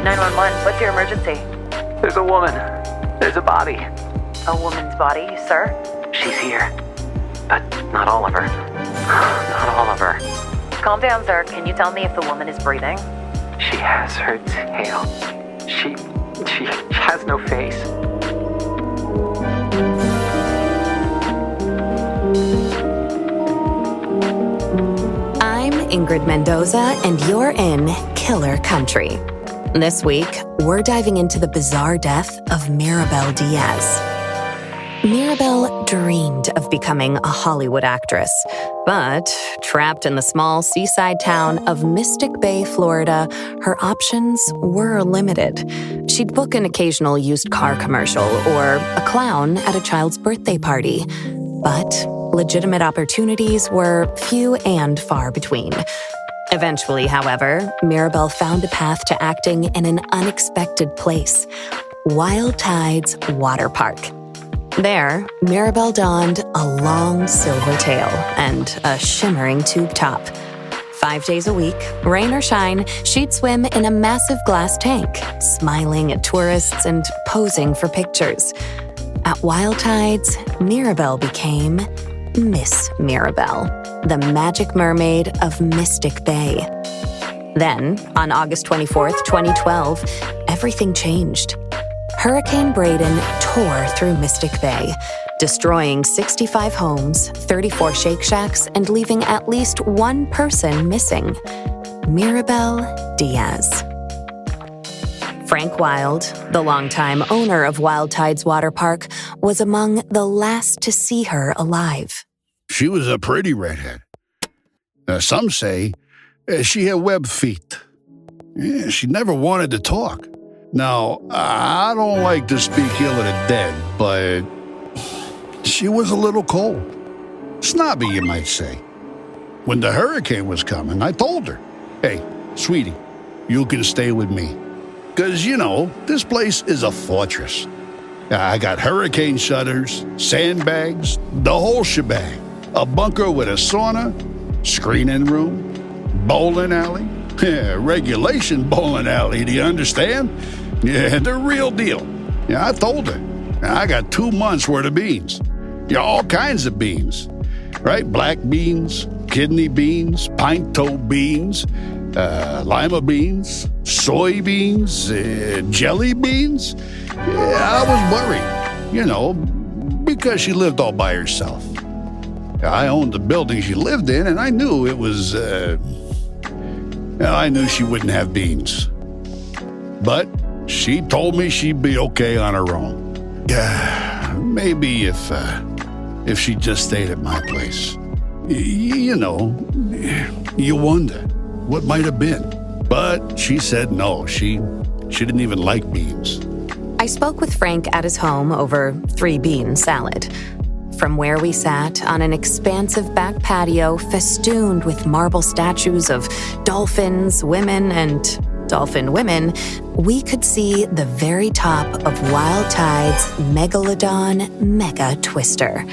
911, what's your emergency? There's a woman. There's a body. A woman's body, sir? She's here. But not all of her. Not all of her. Calm down, sir. Can you tell me if the woman is breathing? She has her tail. She has no face. I'm Ingrid Mendoza, and you're in Killer Country. This week, we're diving into the bizarre death of Maribel Diaz. Maribel dreamed of becoming a Hollywood actress, but trapped in the small seaside town of Mystic Bay, Florida, her options were limited. She'd book an occasional used car commercial or a clown at a child's birthday party, but legitimate opportunities were few and far between. Eventually, however, Maribel found a path to acting in an unexpected place, Wild Tides Water Park. There, Maribel donned a long silver tail and a shimmering tube top. 5 days a week, rain or shine, she'd swim in a massive glass tank, smiling at tourists and posing for pictures. At Wild Tides, Maribel became Miss Maribel, the magic mermaid of Mystic Bay. Then, on August 24th, 2012, everything changed. Hurricane Braden tore through Mystic Bay, destroying 65 homes, 34 Shake Shacks, and leaving at least one person missing: Maribel Diaz. Frank Wild, the longtime owner of Wild Tides Water Park, was among the last to see her alive. She was a pretty redhead. Some say she had web feet. She never wanted to talk. Now, I don't like to speak ill of the dead, but she was a little cold. Snobby, you might say. When the hurricane was coming, I told her, "Hey, sweetie, you can stay with me. Because, this place is a fortress. I got hurricane shutters, sandbags, the whole shebang. A bunker with a sauna, screening room, bowling alley. Regulation bowling alley, do you understand? Yeah, the real deal. Yeah, I told her. I got 2 months worth of beans. Yeah, all kinds of beans. Right? Black beans, kidney beans, pinto beans, lima beans, soybeans, jelly beans. Yeah, I was worried, because she lived all by herself. I owned the building she lived in, and I knew it was, I knew she wouldn't have beans. But she told me she'd be okay on her own. Maybe if she just stayed at my place. You wonder what might have been. But she said no, she didn't even like beans. I spoke with Frank at his home over 3-bean salad. From where we sat on an expansive back patio festooned with marble statues of dolphins, women, and dolphin women, we could see the very top of Wild Tide's Megalodon Mega Twister.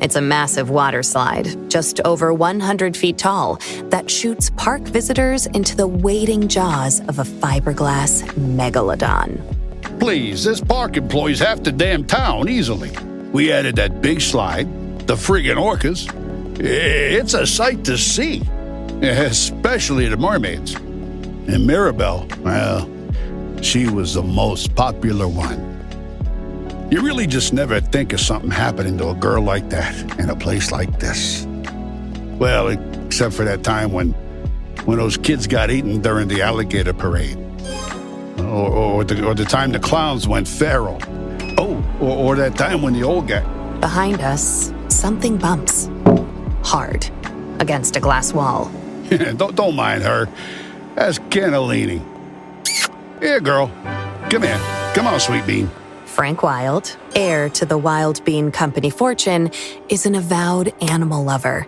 It's a massive water slide, just over 100 feet tall, that shoots park visitors into the waiting jaws of a fiberglass megalodon. Please, this park employs half the damn town easily. We added that big slide, the friggin' orcas. It's a sight to see, especially the mermaids. And Maribel, well, she was the most popular one. You really just never think of something happening to a girl like that in a place like this. Well, except for that time when those kids got eaten during the alligator parade. Or the time the clowns went feral. Oh, or that time when the old guy... Behind us, something bumps. Hard. Against a glass wall. Don't mind her. That's cannellini. Here, girl. Come here. Come on, sweet bean. Frank Wild, heir to the Wild Bean Company fortune, is an avowed animal lover.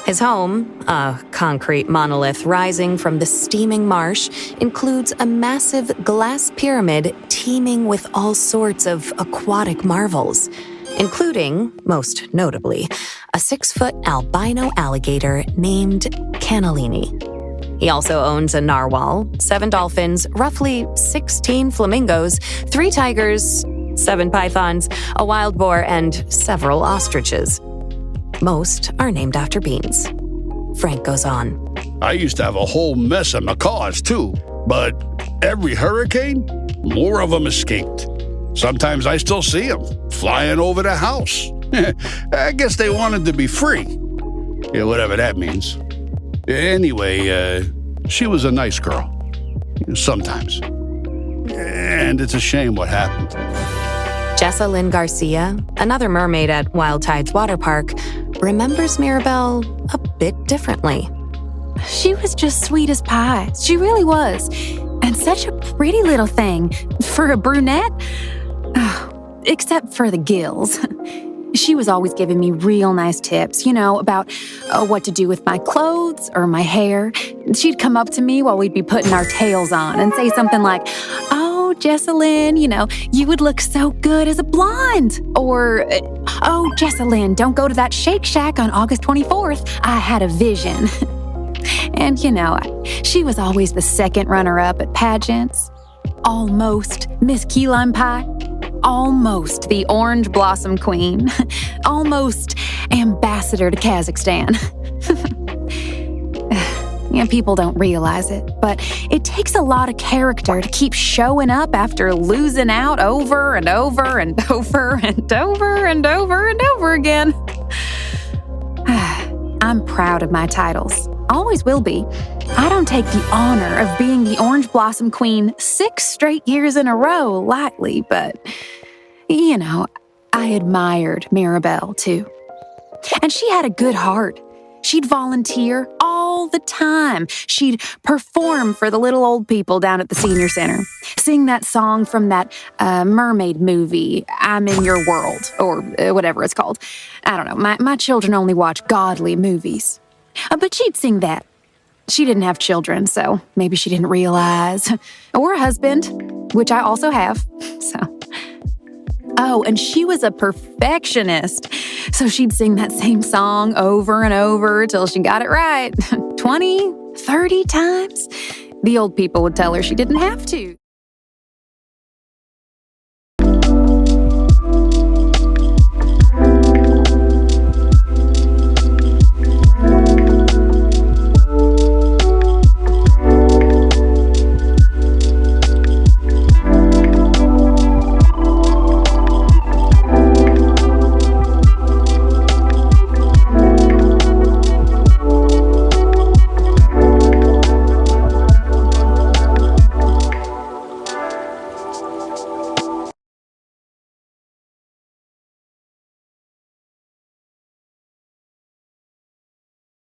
His home, a concrete monolith rising from the steaming marsh, includes a massive glass pyramid teeming with all sorts of aquatic marvels, including, most notably, a 6-foot albino alligator named Cannellini. He also owns a narwhal, 7 dolphins, roughly 16 flamingos, 3 tigers, 7 pythons, a wild boar, and several ostriches. Most are named after beans. Frank goes on. I used to have a whole mess of macaws, too. But every hurricane, more of them escaped. Sometimes I still see them flying over the house. I guess they wanted to be free. Yeah, whatever that means. Anyway, she was a nice girl. Sometimes. And it's a shame what happened. Jessa Lynn Garcia, another mermaid at Wild Tides Water Park, remembers Mirabelle a bit differently. She was just sweet as pie. She really was. And such a pretty little thing for a brunette. Oh, except for the gills. She was always giving me real nice tips, about what to do with my clothes or my hair. She'd come up to me while we'd be putting our tails on and say something like, "Oh, Jessalyn, you would look so good as a blonde." Or, "Oh, Jessalyn, don't go to that Shake Shack on August 24th. I had a vision." And, she was always the second runner-up at pageants. Almost Miss Key Lime Pie. Almost the Orange Blossom Queen. Almost Ambassador to Kazakhstan. People don't realize it, but it takes a lot of character to keep showing up after losing out over and over and over and over and over and over again. I'm proud of my titles. Always will be. I don't take the honor of being the Orange Blossom Queen 6 straight years in a row lightly, but, I admired Mirabelle, too. And she had a good heart. She'd volunteer all the time. She'd perform for the little old people down at the senior center, sing that song from that mermaid movie, I'm in Your World, or whatever it's called. I don't know. My children only watch godly movies. But she'd sing that. She didn't have children, so maybe she didn't realize. Or a husband, which I also have, so. Oh, and she was a perfectionist. So she'd sing that same song over and over till she got it right. 20, 30 times. The old people would tell her she didn't have to.